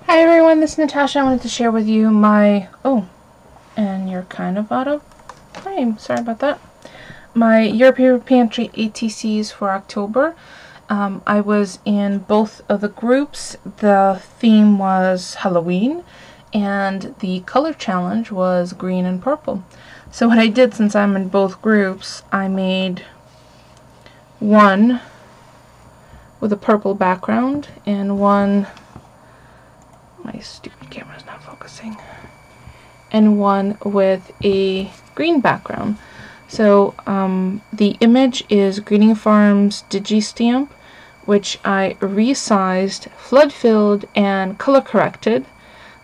Hi everyone, this is Natasha. I wanted to share with you my, and you're kind of out of frame, sorry about that, my European Pantry ATCs for October. I was in both of the groups. The theme was Halloween, and the color challenge was green and purple. So what I did, since I'm in both groups, I made one with a purple background and one, my stupid camera's not focusing, and one with a green background. So the image is Greeting Farms Digi-Stamp, which I resized, flood-filled, and color-corrected.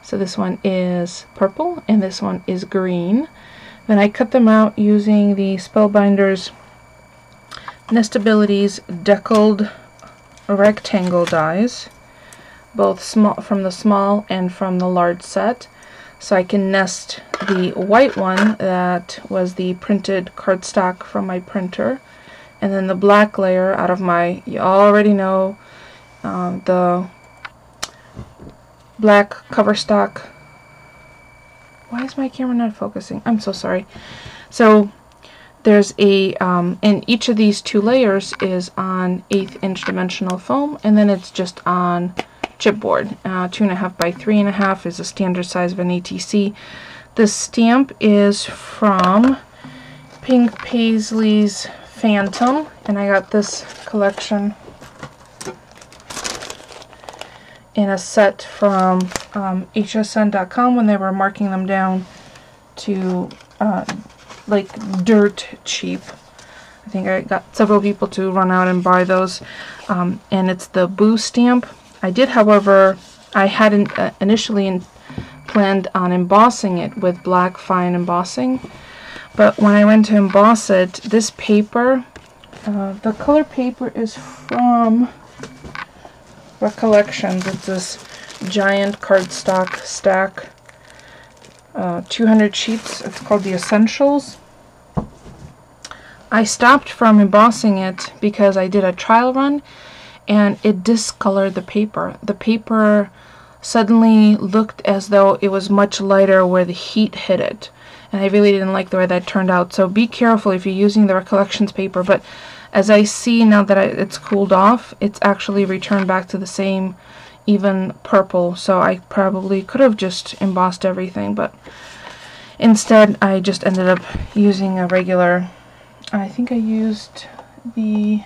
So this one is purple, and this one is green. Then I cut them out using the Spellbinders Nestabilities Deckled Rectangle dies, both small from the small and from the large set, so I can nest the white one that was the printed cardstock from my printer, and then the black layer out of my, you already know, the black cover stock. Why is my camera not focusing? I'm so sorry. So there's a, and each of these two layers is on 1/8 inch dimensional foam, and then it's just on chipboard. 2.5 by 3.5 is a standard size of an ATC. The stamp is from Pink Paisley's Phantom, and I got this collection in a set from hsn.com when they were marking them down to like dirt cheap. I think I got several people to run out and buy those, and it's the Boo stamp. I did, however, I hadn't initially planned on embossing it with black fine embossing, but when I went to emboss it, this paper, the color paper is from Recollections. It's this giant cardstock stack, 200 sheets. It's called the Essentials. I stopped from embossing it because I did a trial run and it discolored the paper. The paper suddenly looked as though it was much lighter where the heat hit it, and I really didn't like the way that turned out. So be careful if you're using the Recollections paper, but as I see now that it's cooled off, it's actually returned back to the same even purple. So I probably could have just embossed everything, but instead I just ended up using a regular, I think I used the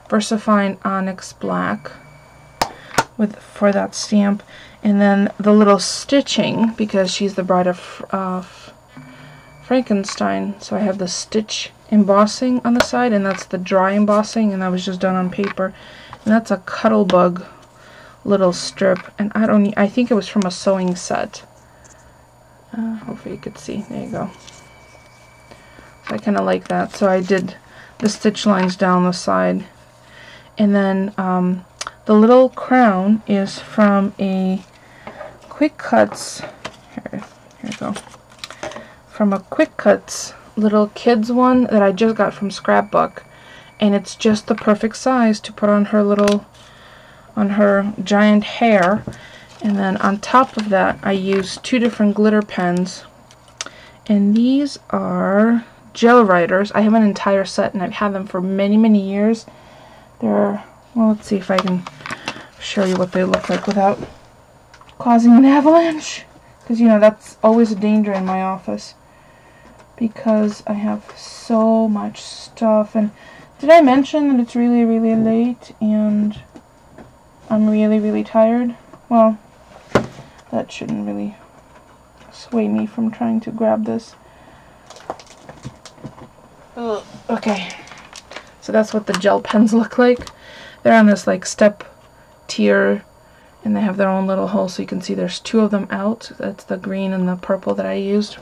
VersaFine Onyx Black for that stamp, and then the little stitching, because she's the bride of Frankenstein, so I have the stitch embossing on the side, and that's the dry embossing, and that was just done on paper. And that's a Cuttlebug little strip, and I think it was from a sewing set. Hopefully you could see. There you go. So I kind of like that, so I did the stitch lines down the side. And then the little crown is from a Quick Cuts, here we go, from a Quick Cuts little kids one that I just got from Scrapbook, and it's just the perfect size to put on her giant hair. And then on top of that I used 2 different glitter pens, and these are gel writers. I have an entire set and I've had them for many years. They're, well, let's see if I can show you what they look like without causing an avalanche, because you know that's always a danger in my office because I have so much stuff. And did I mention that it's really late and I'm really tired? Well, that shouldn't really sway me from trying to grab this. Ugh, okay. So that's what the gel pens look like. They're on this like step tier, and they have their own little hole, so you can see there's 2 of them out. That's the green and the purple that I used.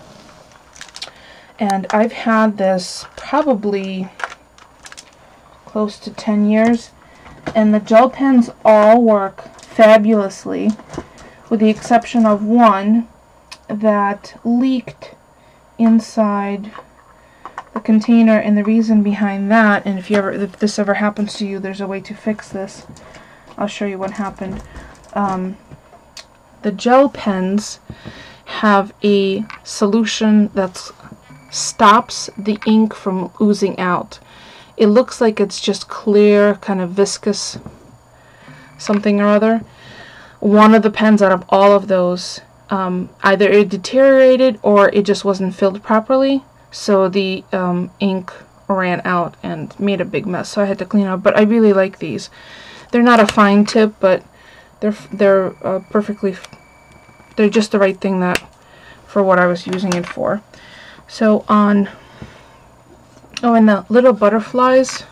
And I've had this probably close to 10 years, and the gel pens all work fabulously, with the exception of one that leaked inside the container. And the reason behind that, and if this ever happens to you, there's a way to fix this. I'll show you what happened. the gel pens have a solution that stops the ink from oozing out. It looks like it's just clear, kind of viscous something or other. One of the pens out of all of those, either it deteriorated or it just wasn't filled properly, so the ink ran out and made a big mess, so I had to clean up. But I really like these. They're not a fine tip, but they're perfectly, they're just the right thing that for what I was using it for. So on, and the little butterflies,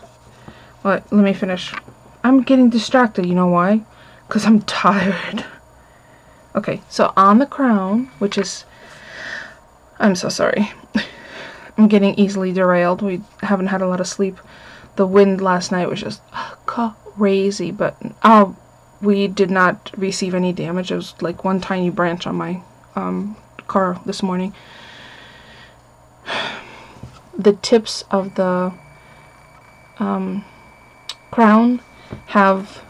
let me finish. I'm getting distracted, you know why? Because I'm tired. Okay, so on the crown, which is, I'm so sorry. I'm getting easily derailed. We haven't had a lot of sleep. The wind last night was just crazy, but we did not receive any damage. It was like one tiny branch on my car this morning. The tips of the crown have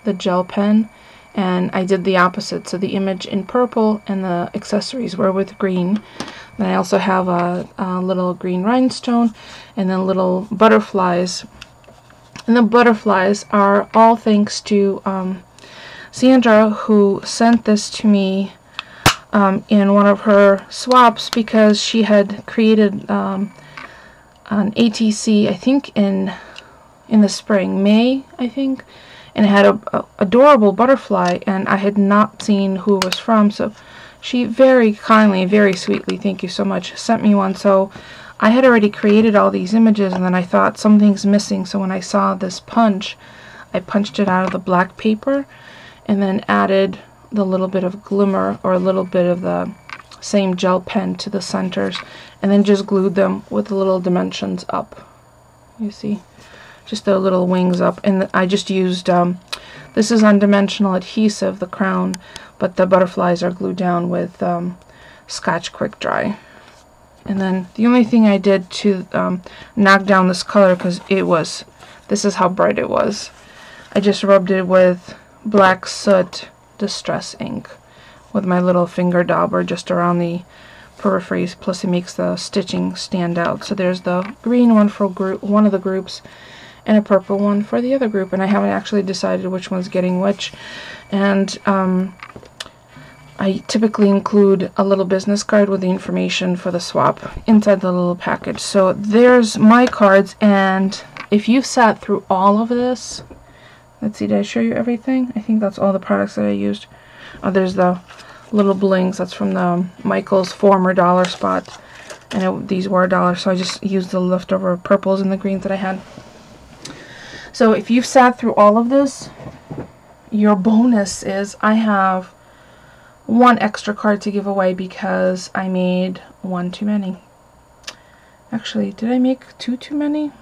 the gel pen, and I did the opposite, so the image in purple and the accessories were with green. Then I also have a little green rhinestone and then little butterflies, and the butterflies are all thanks to Sandra, who sent this to me in one of her swaps, because she had created an ATC, I think in the spring, May, I think, and it had a adorable butterfly, and I had not seen who it was from, so she very kindly, very sweetly, thank you so much, sent me one. So I had already created all these images, and then I thought something's missing, so when I saw this punch, I punched it out of the black paper and then added the little bit of glimmer, or a little bit of the same gel pen to the centers, and then just glued them with the little dimensions up. You see? Just the little wings up, and I just used, this is undimensional adhesive, the crown, but the butterflies are glued down with Scotch Quick Dry. And then the only thing I did to knock down this color, because this is how bright it was, I just rubbed it with black soot distress ink with my little finger dauber just around the peripheries, plus it makes the stitching stand out. So there's the green one for one of the groups, and a purple one for the other group, and I haven't actually decided which one's getting which. And I typically include a little business card with the information for the swap inside the little package. So there's my cards, and if you've sat through all of this, let's see, did I show you everything? I think that's all the products that I used. Oh, there's the little blings, that's from the Michael's former dollar spot, and these were $1, so I just used the leftover purples and the greens that I had. So if you've sat through all of this, your bonus is I have one extra card to give away, because I made one too many. Actually, did I make two too many?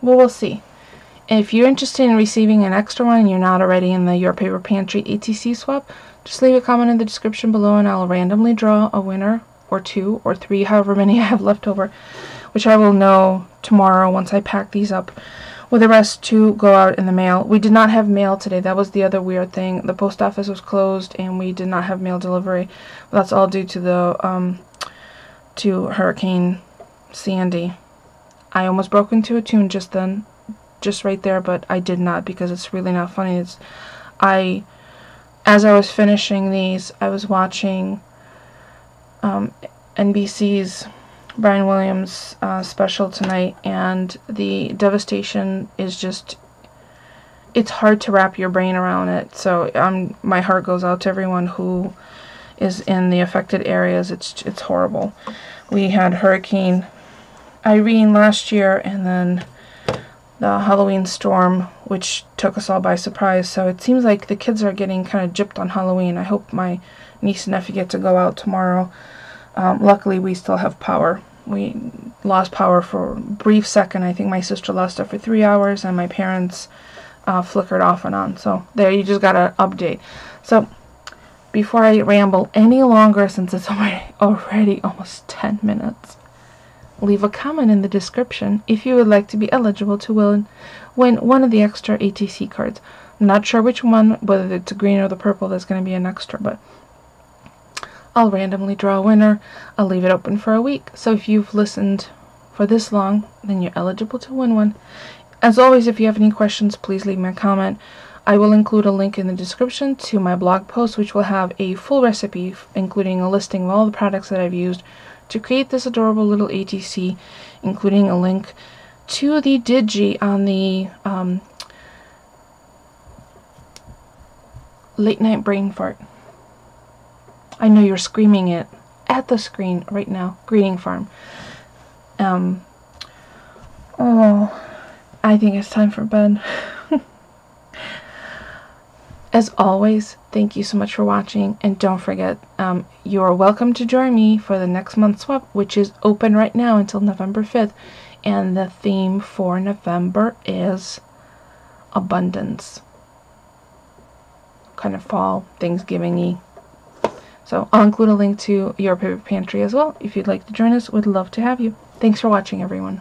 Well, we'll see. If you're interested in receiving an extra one and you're not already in the Your Paper Pantry ATC swap, just leave a comment in the description below and I'll randomly draw a winner, or 2 or 3, however many I have left over, which I will know tomorrow once I pack these up, with the rest to go out in the mail. We did not have mail today. That was the other weird thing. The post office was closed and we did not have mail delivery. That's all due to the to Hurricane Sandy. I almost broke into a tune just then, just right there, but I did not, because it's really not funny. As I was finishing these, I was watching NBC's Brian Williams special tonight, and the devastation is just, it's hard to wrap your brain around it. So my heart goes out to everyone who is in the affected areas. It's horrible. We had Hurricane Irene last year, and then the Halloween storm, which took us all by surprise. So it seems like the kids are getting kind of gypped on Halloween. I hope my niece and nephew get to go out tomorrow. Luckily, we still have power. We lost power for a brief second. I think my sister lost it for 3 hours, and my parents flickered off and on. So there, you just got an update. So before I ramble any longer, since it's already almost 10 minutes, leave a comment in the description if you would like to be eligible to win one of the extra ATC cards. I'm not sure which one, whether it's green or the purple, that's going to be an extra, but I'll randomly draw a winner. I'll leave it open for a week. So if you've listened for this long, then you're eligible to win one. As always, if you have any questions, please leave me a comment. I will include a link in the description to my blog post, which will have a full recipe, including a listing of all the products that I've used to create this adorable little ATC, including a link to the Digi on the late night brain fart. I know you're screaming it at the screen right now. Greeting farm. Oh, I think it's time for bed. As always, thank you so much for watching, and don't forget, you are welcome to join me for the next month's swap, which is open right now until November 5th, and the theme for November is abundance. Kind of fall, Thanksgiving-y. So I'll include a link to your paper pantry as well. If you'd like to join us, we'd love to have you. Thanks for watching, everyone.